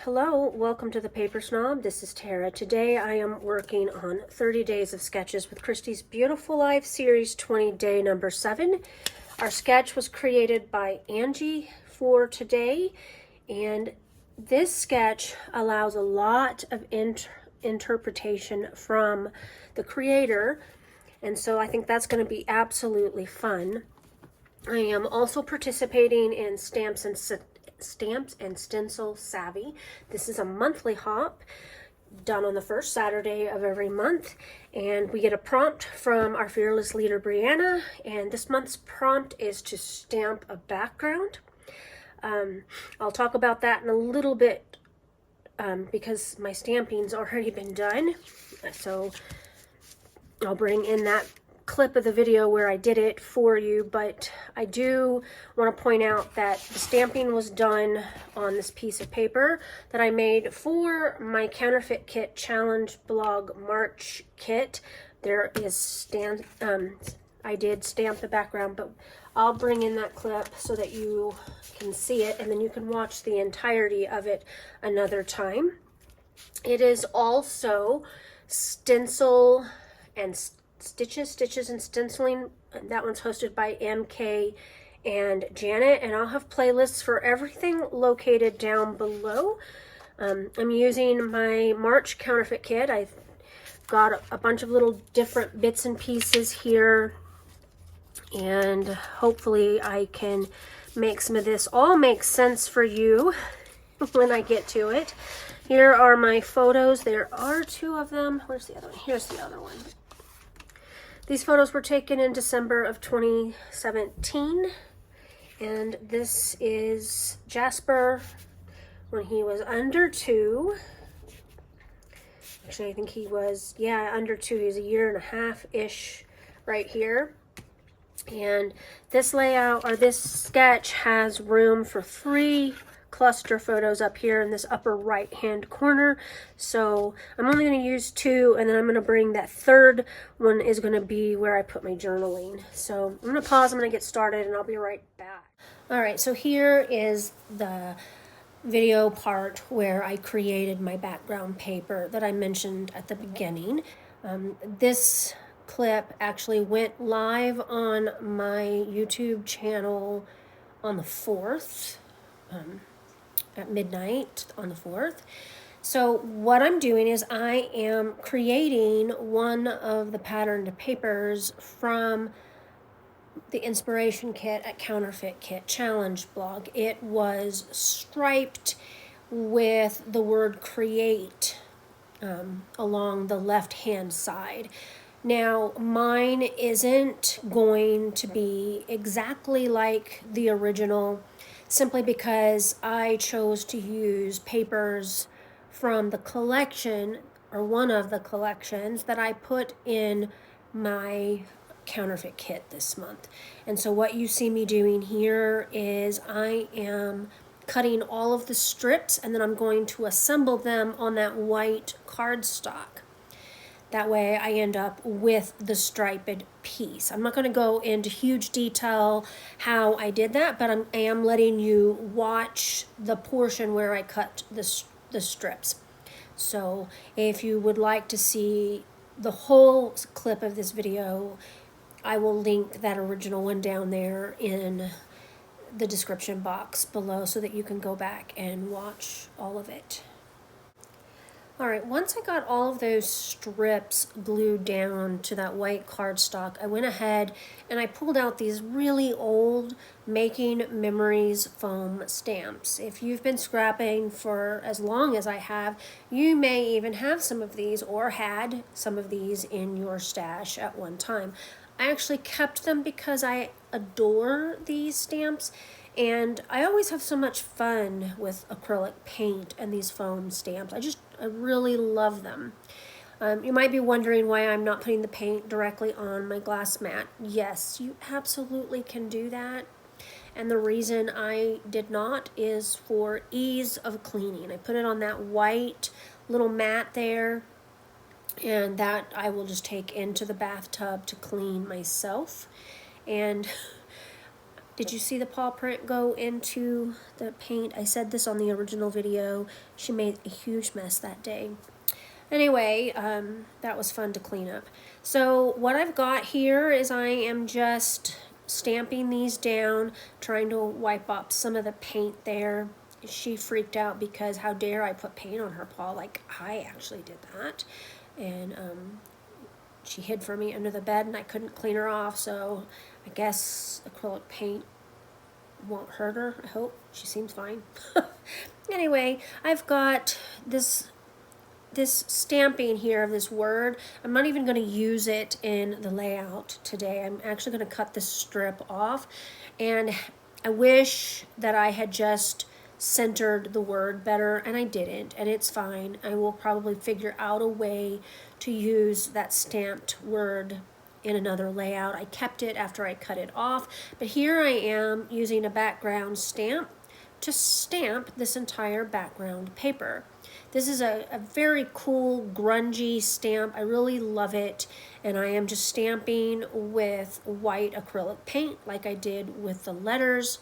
Hello, welcome to the Paper Snob. This is Tara. Today I am working on 30 Days of Sketches with Christie's Beautiful Life Series 20 day number 7. Our sketch was created by Angie for today, and this sketch allows a lot of interpretation from the creator, and so I think that's going to be absolutely fun. I am also participating in Stamps and Stencil Savvy. This is a monthly hop done on the first Saturday of every month, and we get a prompt from our fearless leader Brianna, and this month's prompt is to stamp a background. I'll talk about that in a little bit because my stamping's already been done, so I'll bring in that clip of the video where I did it for you, but I do want to point out that the stamping was done on this piece of paper that I made for my counterfeit kit challenge blog March kit. There is I did stamp the background, but I'll bring in that clip so that you can see it, and then you can watch the entirety of it another time. It is also stencil and stitches and stenciling. That one's hosted by MK and Janet, and I'll have playlists for everything located down below. I'm using my March counterfeit kit. I've got a bunch of little different bits and pieces here, and hopefully I can make some of this all make sense for you when I get to it. Here are my photos. There are 2 of them. Where's the other one? Here's the other one. These photos were taken in December of 2017, and this is Jasper when he was under 2. Actually, I think he was, under 2. He's a year and a half-ish right here. And this layout, or this sketch, has room for 3 cluster photos up here in this upper right hand corner, so I'm only going to use 2, and then I'm going to bring that third one is going to be where I put my journaling. So I'm going to pause, I'm going to get started, and I'll be right back. Alright, so here is the video part where I created my background paper that I mentioned at the beginning. This clip actually went live on my YouTube channel on the 4th. At midnight on the 4th. So what I'm doing is I am creating one of the patterned papers from the inspiration kit at Counterfeit Kit Challenge blog. It was striped with the word create along the left hand side. Now, mine isn't going to be exactly like the original, simply because I chose to use papers from the collection, or one of the collections, that I put in my counterfeit kit this month. And so what you see me doing here is I am cutting all of the strips, and then I'm going to assemble them on that white cardstock. That way I end up with the striped piece. I'm not going to go into huge detail how I did that, but I am letting you watch the portion where I cut the strips. So if you would like to see the whole clip of this video, I will link that original one down there in the description box below so that you can go back and watch all of it. Alright, once I got all of those strips glued down to that white cardstock, I went ahead and I pulled out these really old Making Memories foam stamps. If you've been scrapping for as long as I have, you may even have some of these or had some of these in your stash at one time. I actually kept them because I adore these stamps, and I always have so much fun with acrylic paint and these foam stamps. I really love them. You might be wondering why I'm not putting the paint directly on my glass mat. Yes, you absolutely can do that. And the reason I did not is for ease of cleaning. I put it on that white little mat there, and that I will just take into the bathtub to clean myself. And Did you see the paw print go into the paint? I said this on the original video. She made a huge mess that day. Anyway, that was fun to clean up. So what I've got here is I am just stamping these down, trying to wipe up some of the paint there. She freaked out because how dare I put paint on her paw, like I actually did that. And she hid from me under the bed and I couldn't clean her off, so I guess acrylic paint won't hurt her. I hope. She seems fine. Anyway, I've got this stamping here of this word. I'm not even going to use it in the layout today. I'm actually going to cut this strip off, and I wish that I had just centered the word better, and I didn't, and it's fine. I will probably figure out a way to use that stamped word in another layout. I kept it after I cut it off, but here I am using a background stamp to stamp this entire background paper. This is a very cool, grungy stamp. I really love it, and I am just stamping with white acrylic paint like I did with the letters.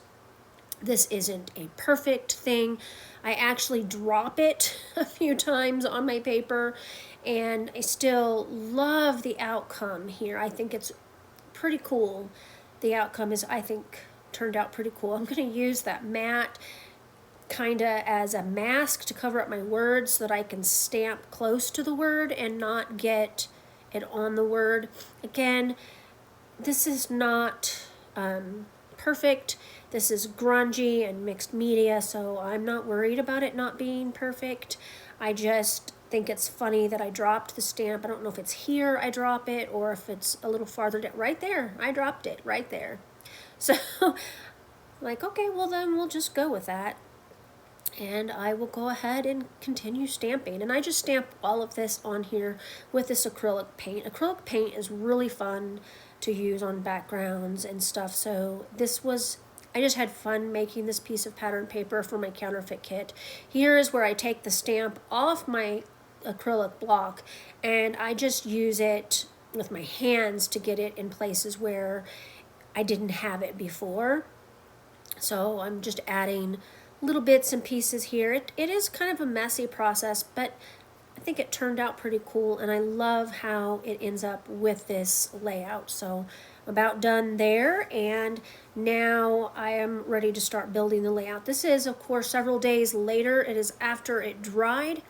This isn't a perfect thing. I actually drop it a few times on my paper, and I still love the outcome here. I think it's pretty cool. The outcome is, I think, turned out pretty cool. I'm going to use that matte kind of as a mask to cover up my words so that I can stamp close to the word and not get it on the word. Again, this is not perfect. This is grungy and mixed media, so I'm not worried about it not being perfect. I just think it's funny that I dropped the stamp. I don't know if it's here I drop it or if it's a little farther down. Right there, I dropped it right there. So, like, okay, well then we'll just go with that. And I will go ahead and continue stamping. And I just stamp all of this on here with this acrylic paint. Acrylic paint is really fun to use on backgrounds and stuff. So this was, I just had fun making this piece of pattern paper for my counterfeit kit. Here is where I take the stamp off my acrylic block and I just use it with my hands to get it in places where I didn't have it before. So I'm just adding little bits and pieces here. It is kind of a messy process, but I think it turned out pretty cool, and I love how it ends up with this layout. So I'm about done there, and now I am ready to start building the layout. This is, of course, several days later. It is after it dried.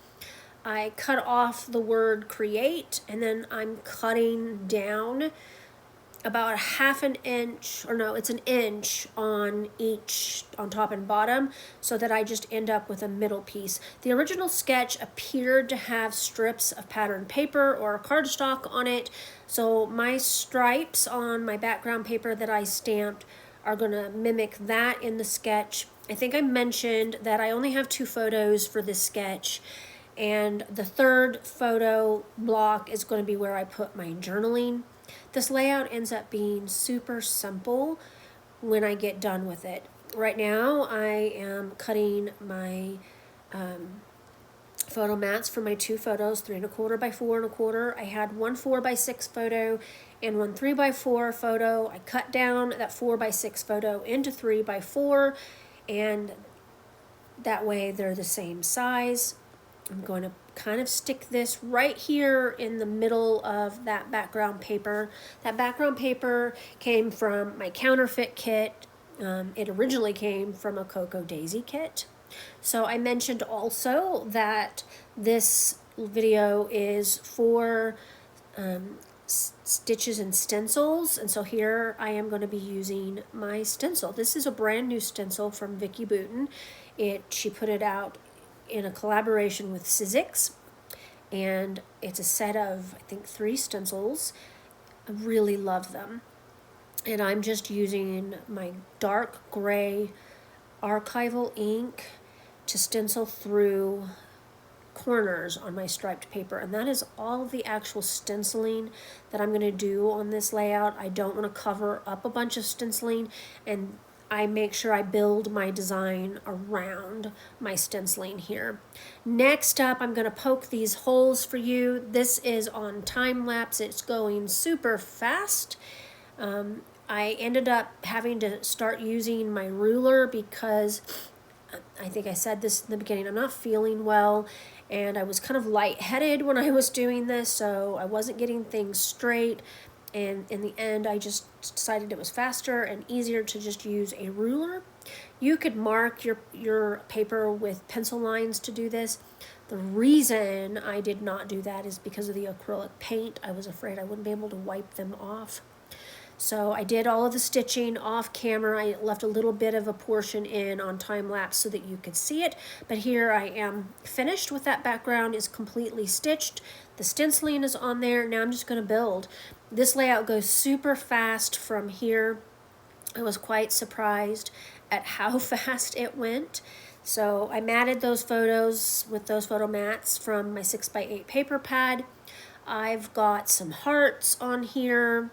I cut off the word create, and then I'm cutting down about half an inch, or no, it's an inch on each, on top and bottom, so that I just end up with a middle piece. The original sketch appeared to have strips of pattern paper or cardstock on it, so my stripes on my background paper that I stamped are gonna mimic that in the sketch. I think I mentioned that I only have 2 photos for this sketch, and the third photo block is going to be where I put my journaling. This layout ends up being super simple when I get done with it. Right now I am cutting my photo mats for my 2 photos, 3 1/4 by 4 1/4. I had one 4 by 6 photo and one 3 by 4 photo. I cut down that 4 by 6 photo into 3 by 4, and that way they're the same size. I'm going to kind of stick this right here in the middle of that background paper. That background paper came from my counterfeit kit. It originally came from a Cocoa Daisy kit. So I mentioned also that this video is for stitches and stencils, and so here I am going to be using my stencil. This is a brand new stencil from Vicki Boutin. She put it out in a collaboration with Sizzix, and it's a set of, I think, 3 stencils. I really love them, and I'm just using my dark gray archival ink to stencil through corners on my striped paper, and that is all the actual stenciling that I'm going to do on this layout. I don't want to cover up a bunch of stenciling, and I make sure I build my design around my stenciling here. Next up, I'm going to poke these holes for you. This is on time lapse. It's going super fast. I ended up having to start using my ruler because I think I said this in the beginning, I'm not feeling well, and I was kind of lightheaded when I was doing this, so I wasn't getting things straight. And in the end, I just decided it was faster and easier to just use a ruler. You could mark your paper with pencil lines to do this. The reason I did not do that is because of the acrylic paint. I was afraid I wouldn't be able to wipe them off. So I did all of the stitching off camera. I left a little bit of a portion in on time lapse so that you could see it. But here I am finished with that background. Is completely stitched. The stenciling is on there. Now I'm just going to build. This layout goes super fast from here. I was quite surprised at how fast it went. So I matted those photos with those photo mats from my 6x8 paper pad. I've got some hearts on here.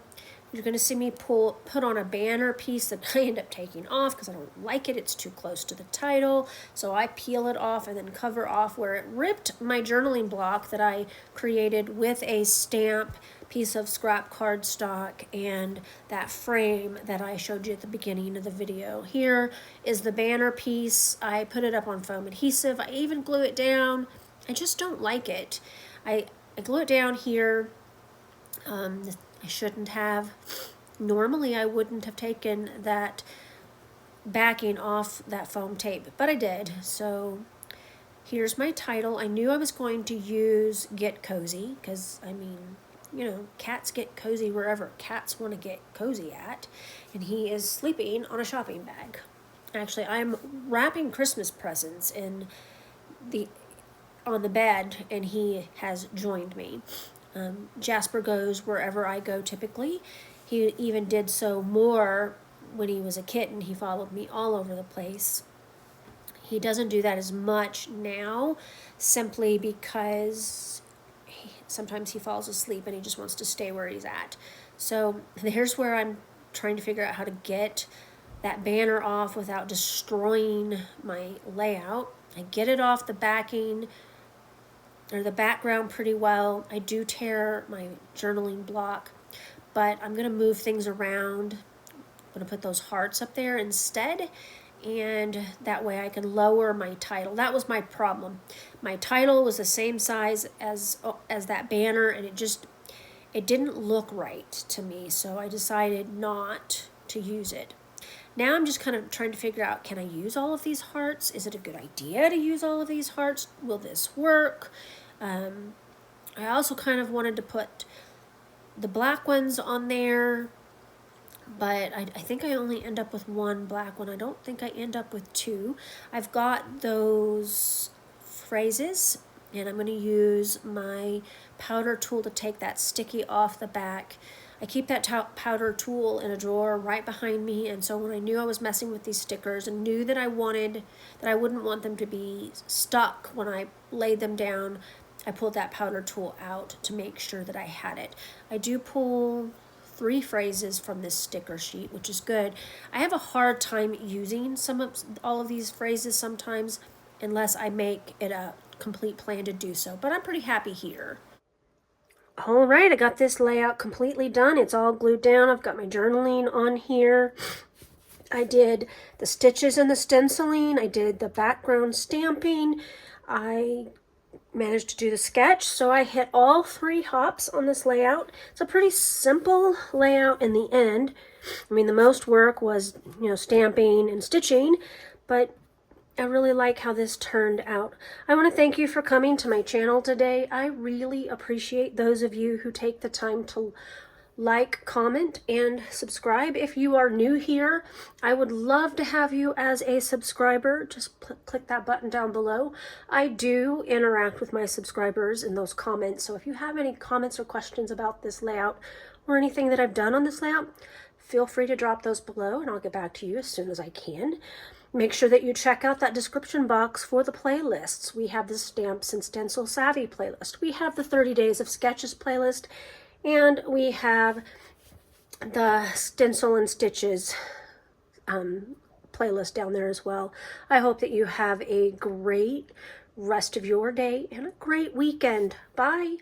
You're going to see me put on a banner piece that I end up taking off because I don't like it. It's too close to the title. So I peel it off and then cover off where it ripped my journaling block that I created with a stamp, piece of scrap cardstock, and that frame that I showed you at the beginning of the video. Here is the banner piece. I put it up on foam adhesive. I even glue it down. I just don't like it. I glue it down here. I shouldn't have. Normally I wouldn't have taken that backing off that foam tape, but I did. So here's my title. I knew I was going to use Get Cozy because, I mean, you know, cats get cozy wherever cats want to get cozy at, and he is sleeping on a shopping bag. Actually, I'm wrapping Christmas presents on the bed, and he has joined me. Jasper goes wherever I go typically. He even did so more when he was a kitten. He followed me all over the place. He doesn't do that as much now, simply because sometimes he falls asleep and he just wants to stay where he's at. So here's where I'm trying to figure out how to get that banner off without destroying my layout. I get it off the backing or the background pretty well. I do tear my journaling block, but I'm going to move things around. I'm going to put those hearts up there instead, and that way I can lower my title. That was my problem. My title was the same size as that banner, and it didn't look right to me, so I decided not to use it. Now I'm just kind of trying to figure out, can I use all of these hearts? Is it a good idea to use all of these hearts? Will this work? I also kind of wanted to put the black ones on there, but I think I only end up with one black one. I don't think I end up with two. I've got those phrases, and I'm going to use my powder tool to take that sticky off the back. I keep that powder tool in a drawer right behind me, and so when I knew I was messing with these stickers and knew that I wouldn't want them to be stuck when I laid them down, I pulled that powder tool out to make sure that I had it. I do pull 3 phrases from this sticker sheet, which is good. I have a hard time using all of these phrases sometimes unless I make it a complete plan to do so, but I'm pretty happy here. All right, I got this layout completely done. It's all glued down. I've got my journaling on here. I did the stitches and the stenciling. I did the background stamping. I managed to do the sketch, so I hit all 3 hops on this layout. It's a pretty simple layout in the end. I mean, the most work was, you know, stamping and stitching, but I really like how this turned out. I want to thank you for coming to my channel today. I really appreciate those of you who take the time to like, comment, and subscribe. If you are new here, I would love to have you as a subscriber. Just click that button down below. I do interact with my subscribers in those comments, so if you have any comments or questions about this layout or anything that I've done on this layout, feel free to drop those below and I'll get back to you as soon as I can. Make sure that you check out that description box for the playlists. We have the Stamps and Stencil Savvy playlist. We have the 30 Days of Sketches playlist, and we have the Stencil and Stitches playlist down there as well. I hope that you have a great rest of your day and a great weekend. Bye.